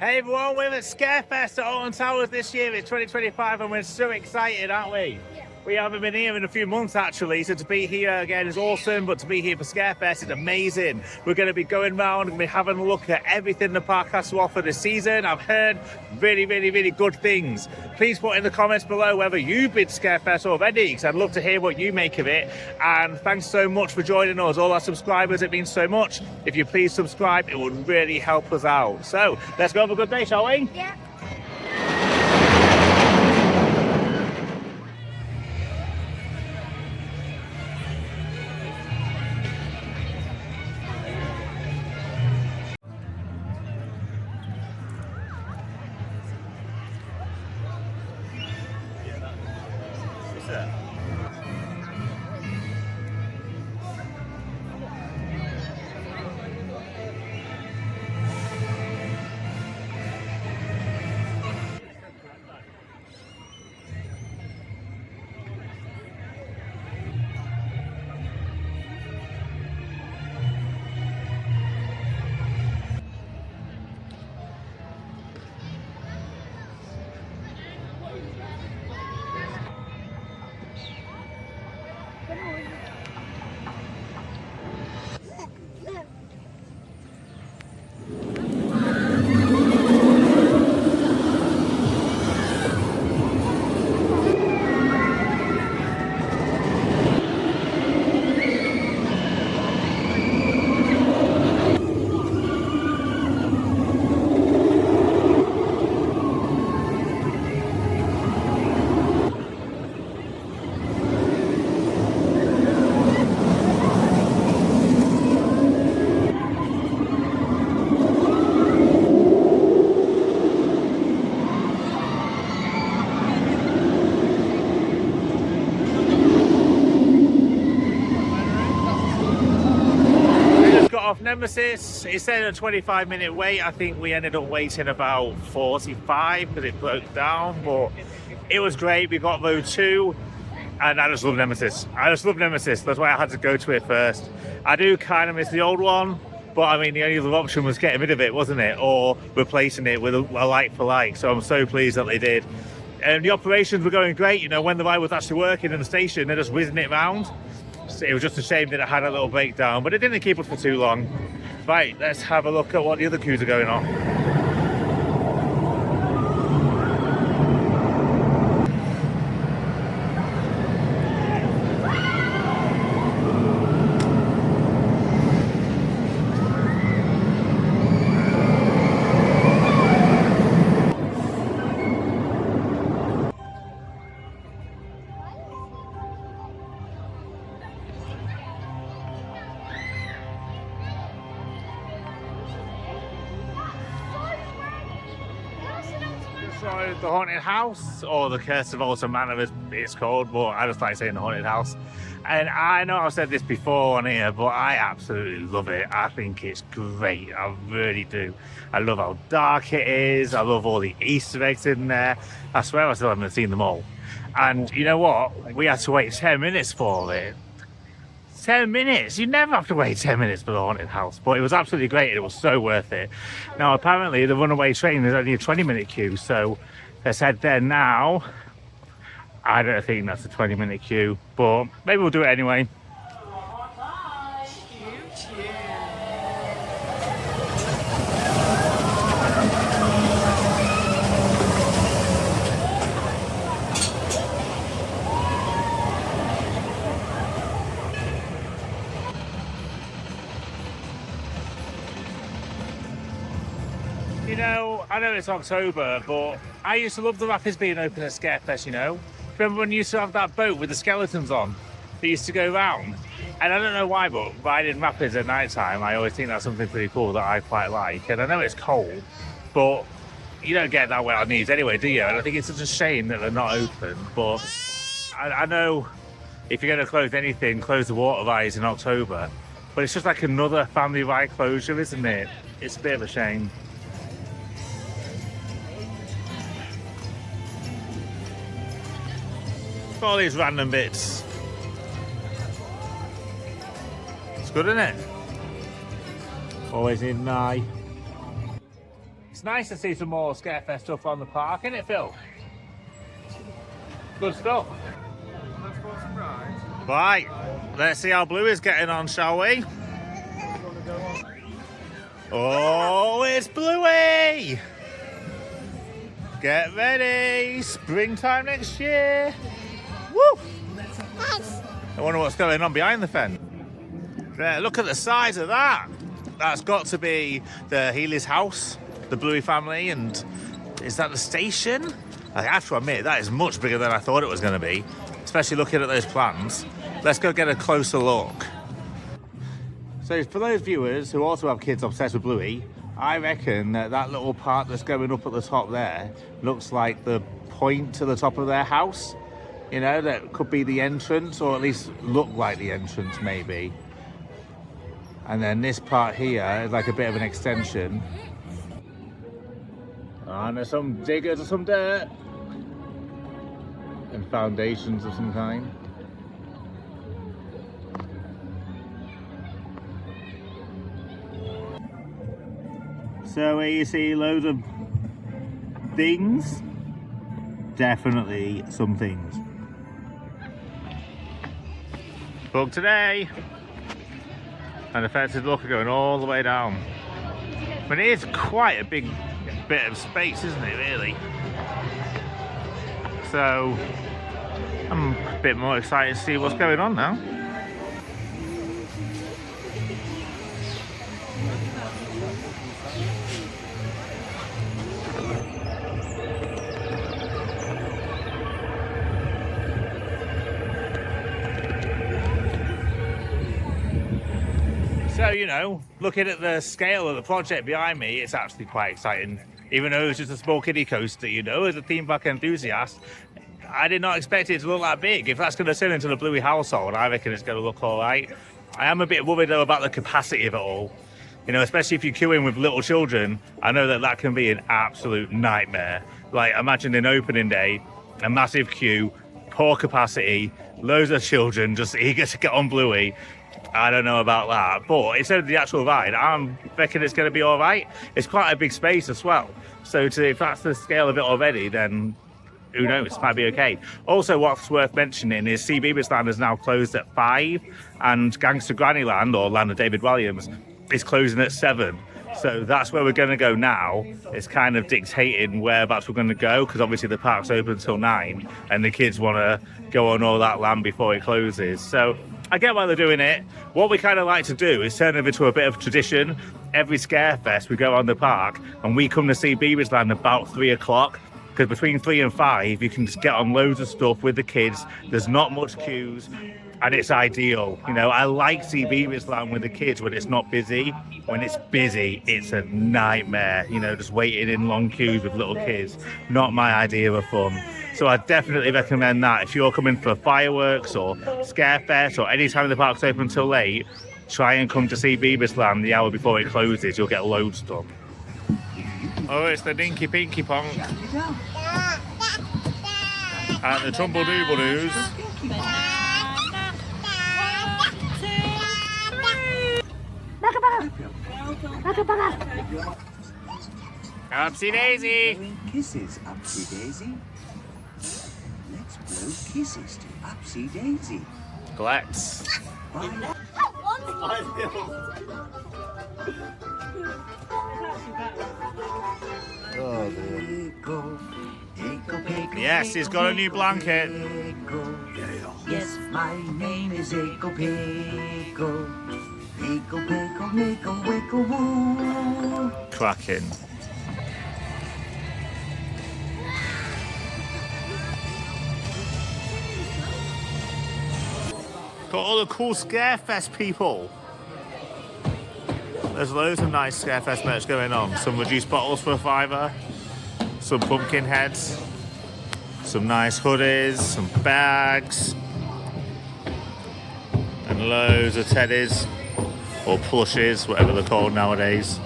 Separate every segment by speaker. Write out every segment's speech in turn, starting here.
Speaker 1: Hey everyone, we're at Scarefest at Alton Towers this year. It's 2025 and we're so excited, aren't we?
Speaker 2: Yeah.
Speaker 1: We haven't been here in a few months actually, so to be here again is awesome, but to be here for Scarefest is amazing. We're going to be going around and we're having a look at everything the park has to offer this season. I've heard really good things. Please put in the comments below whether you've been to Scarefest already, because I'd love to hear what you make of it. And thanks so much for joining us, all our subscribers, it means so much. If you please subscribe, it would really help us out. So let's go have a good day, shall we?
Speaker 2: Yeah.
Speaker 1: Off Nemesis. It said a 25-minute wait. I think we ended up waiting about 45 because it broke down, but it was great. We got row 2 and I just love Nemesis. That's why I had to go to it first. I do kind of miss the old one, but I mean the only other option was getting rid of it, wasn't it, or replacing it with a like for like. So I'm so pleased that they did. And the operations were going great. You know, when the ride was actually working in the station, they're just whizzing it around. It was just a shame that it had a little breakdown, but it didn't keep us for too long. Right, let's have a look at what the other queues are going on. So the haunted house, or the Curse of Alton Manor as it's called, but I just like saying the haunted house. And I know I've said this before on here, but I absolutely love it. I think it's great, I really do. I love how dark it is, I love all the Easter eggs in there. I swear I still haven't seen them all. And you know what, we had to wait 10 minutes for it. 10 minutes, you never have to wait 10 minutes for the haunted house, but it was absolutely great and it was so worth it. Now apparently the runaway train is only a 20-minute queue, so let's head there now. I don't think that's a 20-minute queue, but maybe we'll do it anyway. You know, I know it's October, but I used to love the rapids being open at Scarefest, you know. Remember when you used to have that boat with the skeletons on that used to go round? And I don't know why, but riding rapids at night time, I always think that's something pretty cool that I quite like. And I know it's cold, but you don't get that wet on these anyway, do you? And I think it's such a shame that they're not open. But I know if you're going to close anything, close the water rides in October. But it's just like another family ride closure, isn't it? It's a bit of a shame. All these random bits. It's good, isn't it? Always in my It's nice to see some more Scarefest stuff on the park, isn't it, Phil? Good stuff.
Speaker 2: Let's go on some rides.
Speaker 1: Right, let's see how Bluey's getting on, shall we? Oh, it's Bluey! Get ready, springtime next year. Woo! I wonder what's going on behind the fence. There, look at the size of that. That's got to be the Healy's house, the Bluey family, and is that the station? I have to admit, that is much bigger than I thought it was going to be, especially looking at those plans. Let's go get a closer look. So for those viewers who also have kids obsessed with Bluey, I reckon that little part that's going up at the top there looks like the point to the top of their house. You know, that could be the entrance, or at least look like the entrance maybe. And then this part here is like a bit of an extension. And there's some diggers or some dirt. And foundations of some kind. So where you see loads of things, definitely some things. But today, and the fences look going all the way down. But it is quite a big bit of space, isn't it, really? So I'm a bit more excited to see what's going on now. So, you know, looking at the scale of the project behind me, it's actually quite exciting. Even though it's just a small kiddie coaster, you know, as a theme park enthusiast, I did not expect it to look that big. If that's going to turn into the Bluey household, I reckon it's going to look all right. I am a bit worried though about the capacity of it all. You know, especially if you queue in with little children, I know that that can be an absolute nightmare. Like, imagine an opening day, a massive queue, poor capacity, loads of children just eager to get on Bluey. I don't know about that, but instead of the actual ride, I'm reckon it's going to be all right. It's quite a big space as well. So if that's the scale of it already, then who knows, might be okay. Also, what's worth mentioning is Sea Beaver's Land is now closed at 5, and Gangster Granny Land, or Land of David Williams, is closing at 7. So that's where we're going to go now. It's kind of dictating whereabouts we're going to go, because obviously the park's open till 9, and the kids want to go on all that land before it closes. So I get why they're doing it. What we kind of like to do is turn it into a bit of tradition. Every Scarefest, we go on the park, and we come to see Beaver's Land about 3 o'clock. Because between 3 and 5, you can just get on loads of stuff with the kids. There's not much queues, and it's ideal. You know, I like Sea Beaver's Land with the kids when it's not busy. When it's busy, it's a nightmare. You know, just waiting in long queues with little kids. Not my idea of fun. So I definitely recommend that. If you're coming for fireworks or Scarefest or any time the park's open till late, try and come to Sea Beaver's Land the hour before it closes. You'll get loads done. Oh, it's the Dinky Pinky Ponk. And the Tumble Dooble Doos. Upsy Daisy.
Speaker 3: Blowing kisses, Upsy Daisy. Let's blow kisses to Upsy Daisy.
Speaker 1: Let's. Yes, he's got a new blanket.
Speaker 3: Yes, my name is Echo Pickle. Pickle, pickle, pickle, wickle, woo.
Speaker 1: Cracking. Got all the cool Scarefest people. There's loads of nice Scarefest merch going on. Some reduced bottles for $5, some pumpkin heads, some nice hoodies, some bags, and loads of teddies, or plushes, whatever they're called nowadays.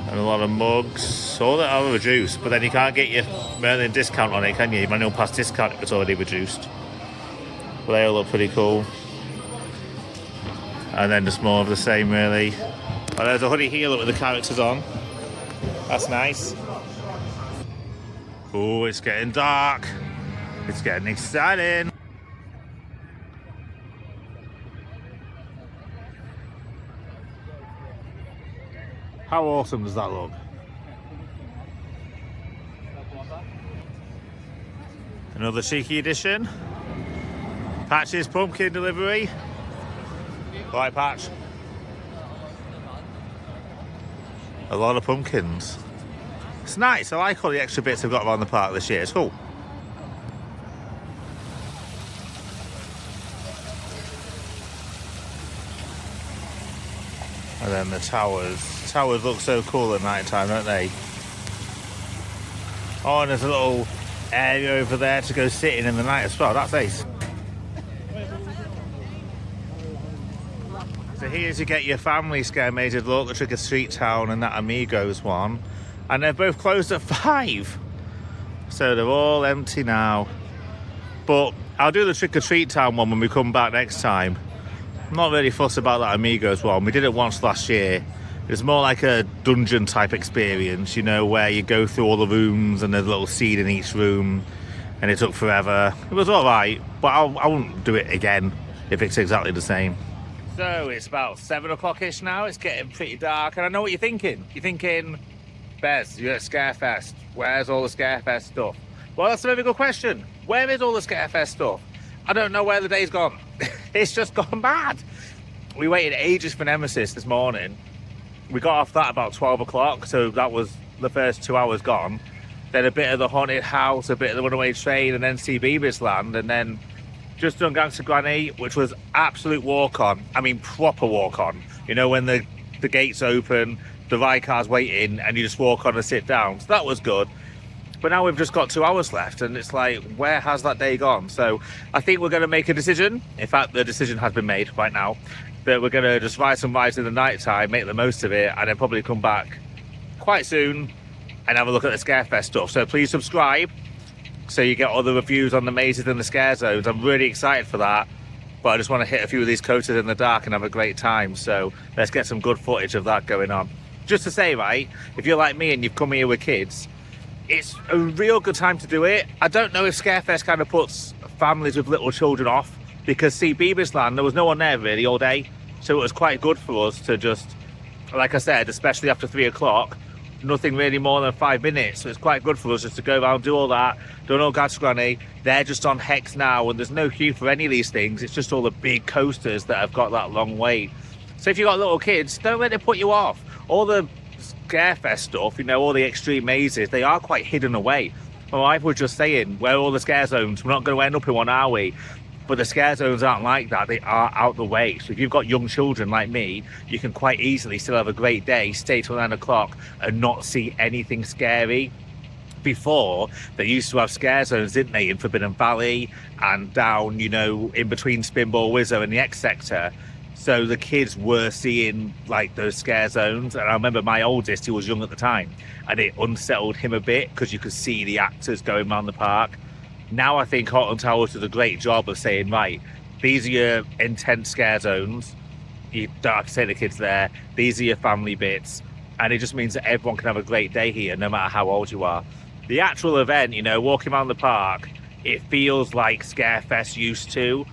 Speaker 1: And a lot of mugs, all that are reduced, but then you can't get your Merlin discount on it, can you? Your manual pass discount if it's already reduced. But they all look pretty cool. And then just more of the same, really. Oh, there's a hoodie here, look, with the characters on. That's nice. Oh, it's getting dark. It's getting exciting. How awesome does that look? Another cheeky edition. Patch's pumpkin delivery. Right, Patch. A lot of pumpkins. It's nice. I like all the extra bits they've got around the park this year. It's cool. And then the towers. Towers look so cool at night time, don't they? Oh, and there's a little area over there to go sitting in the night as well. That's ace. So here's you get your family scare mated look, the Trick or Treat Town and that Amigos one. And they're both closed at 5. So they're all empty now. But I'll do the Trick or Treat Town one when we come back next time. I'm not really fussed about that Amigos one. We did it once last year. It's more like a dungeon type experience, you know, where you go through all the rooms and there's a little seed in each room. And it took forever. It was alright, but I won't do it again if it's exactly the same. So it's about 7 o'clock-ish now. It's getting pretty dark, and I know what you're thinking. You're thinking, Bez, you're at Scarefest. Where's all the Scarefest stuff? Well, that's a very good question. Where is all the Scarefest stuff? I don't know where the day's gone. It's just gone mad. We waited ages for Nemesis this morning. We got off that about 12 o'clock, so that was the first 2 hours gone. Then a bit of the haunted house, a bit of the runaway train, and then see Beavis Land, and then just done Gangster Granny, which was absolute walk-on. I mean, proper walk-on. You know, when the gates open, the ride car's waiting, and you just walk on and sit down. So that was good. But now we've just got 2 hours left, and it's like, where has that day gone? So I think we're going to make a decision. In fact, the decision has been made right now. That we're going to just ride some rides in the night time, make the most of it, and then probably come back quite soon and have a look at the Scarefest stuff. So please subscribe, so you get all the reviews on the mazes and the scare zones. I'm really excited for that, but I just want to hit a few of these coasters in the dark and have a great time. So let's get some good footage of that going on. Just to say, right, if you're like me and you've come here with kids, it's a real good time to do it. I don't know if Scarefest kind of puts families with little children off, because see, Beavis Land, there was no one there really all day, so it was quite good for us to just, like I said, especially after 3 o'clock, nothing really more than 5 minutes, so it's quite good for us just to go around, do all that, do an old Gangster Granny. They're just on Hex now, and there's no queue for any of these things. It's just all the big coasters that have got that long wait. So if you've got little kids, don't let it put you off. All the Scarefest stuff, you know, all the extreme mazes, they are quite hidden away. My wife was just saying, where are all the scare zones? We're not going to end up in one, are we? But the scare zones aren't like that. They are out the way. So if you've got young children like me, you can quite easily still have a great day, stay till 9 o'clock and not see anything scary. Before, they used to have scare zones, didn't they, in Forbidden Valley and down, you know, in between Spinball Wizzo and the X Sector. So the kids were seeing like those scare zones. And I remember my oldest, he was young at the time, and it unsettled him a bit because you could see the actors going around the park. Now I think Alton Towers does a great job of saying, right, these are your intense scare zones. You don't have to take the kids there. These are your family bits. And it just means that everyone can have a great day here, no matter how old you are. The actual event, you know, walking around the park, it feels like Scarefest used to.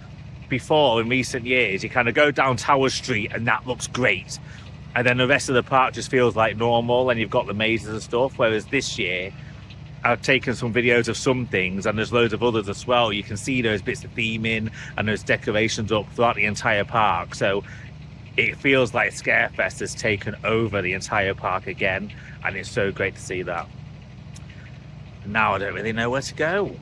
Speaker 1: Before, in recent years, you kind of go down Tower Street and that looks great. And then the rest of the park just feels like normal and you've got the mazes and stuff. Whereas this year, I've taken some videos of some things and there's loads of others as well. You can see those bits of theming and those decorations up throughout the entire park. So it feels like Scarefest has taken over the entire park again, and it's so great to see that. Now I don't really know where to go.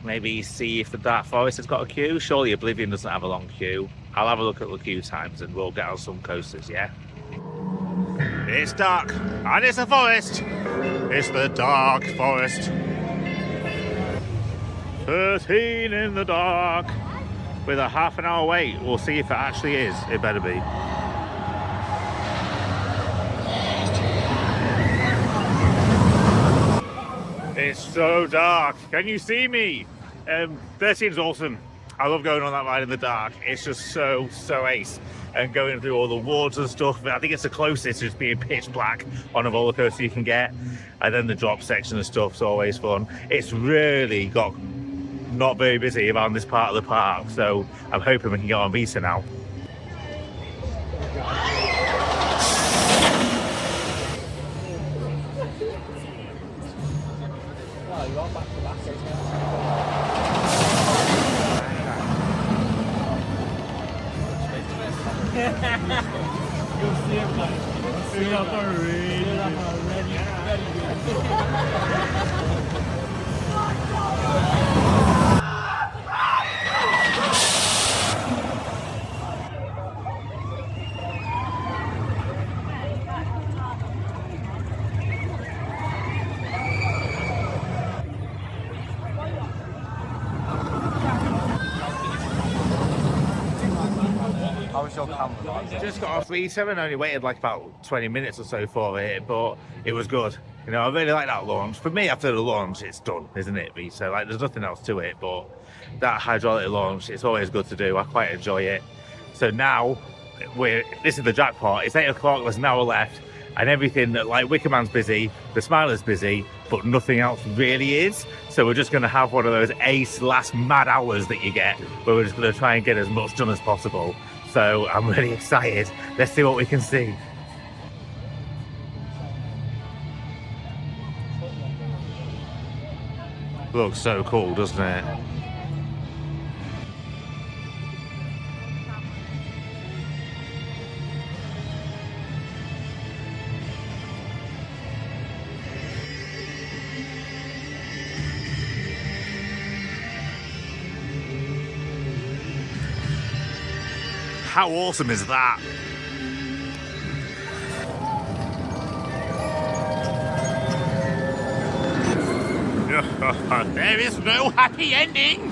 Speaker 1: Maybe see if the Dark Forest has got a queue. Surely Oblivion doesn't have a long queue. I'll have a look at the queue times and we'll get on some coasters, yeah? It's dark, and it's a forest. It's the Dark Forest. 13 in the dark. With a half an hour wait, we'll see if it actually is. It better be. It's so dark. Can you see me? 13 is awesome. I love going on that ride in the dark. It's just so ace. and going through all the wards and stuff. I think it's the closest to just being pitch black on a roller coaster you can get. And then the drop section and stuff's always fun. It's really got not very busy around this part of the park, so I'm hoping we can get on Visa now. Just got off Visa and only waited like about 20 minutes or so for it, but it was good. You know, I really like that launch. For me, after the launch, it's done, isn't it, Visa? Like, there's nothing else to it, but that hydraulic launch, it's always good to do. I quite enjoy it. So now, this is the jackpot. It's 8 o'clock, there's an hour left, and everything that, like, Wicker Man's busy, the Smiler's busy, but nothing else really is. So we're just going to have one of those ace last mad hours that you get, where we're just going to try and get as much done as possible. So I'm really excited. Let's see what we can see. Looks so cool, doesn't it? How awesome is that? There is no happy ending!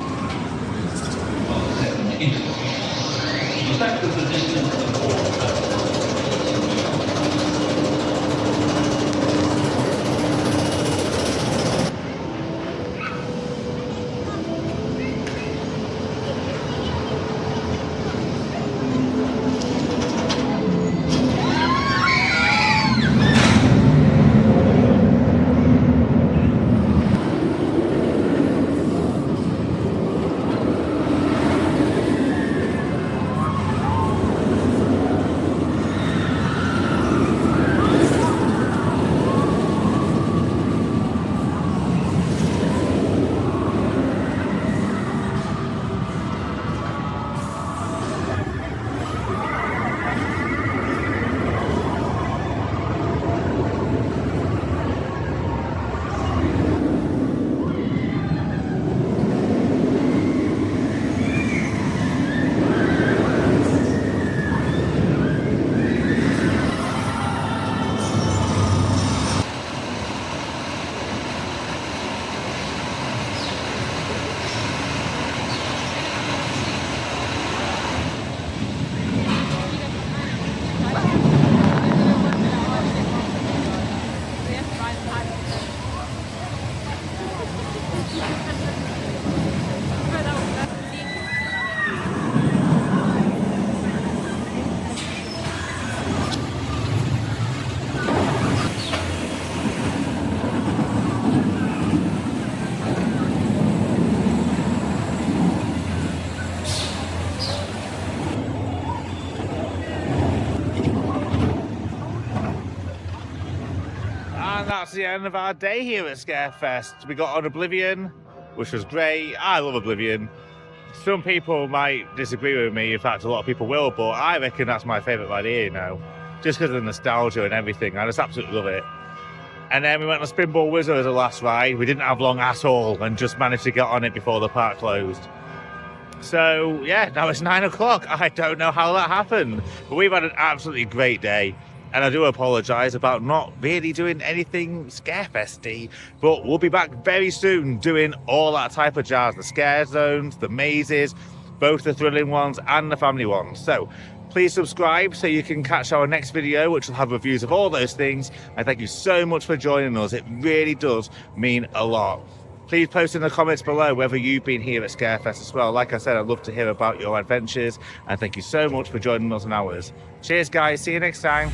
Speaker 1: And that's the end of our day here at Scarefest. We got on Oblivion, which was great. I love Oblivion. Some people might disagree with me, in fact a lot of people will, but I reckon that's my favourite ride here now. Just because of the nostalgia and everything, I just absolutely love it. And then we went on Spinball Wizard as the last ride. We didn't have long at all and just managed to get on it before the park closed. So yeah, now it's 9 o'clock. I don't know how that happened, but we've had an absolutely great day. And I do apologise about not really doing anything Scarefesty, but we'll be back very soon doing all that type of jazz. The scare zones, the mazes, both the thrilling ones and the family ones. So please subscribe so you can catch our next video, which will have reviews of all those things. And thank you so much for joining us. It really does mean a lot. Please post in the comments below whether you've been here at Scarefest as well. Like I said, I'd love to hear about your adventures, and thank you so much for joining us on ours. Cheers guys, see you next time.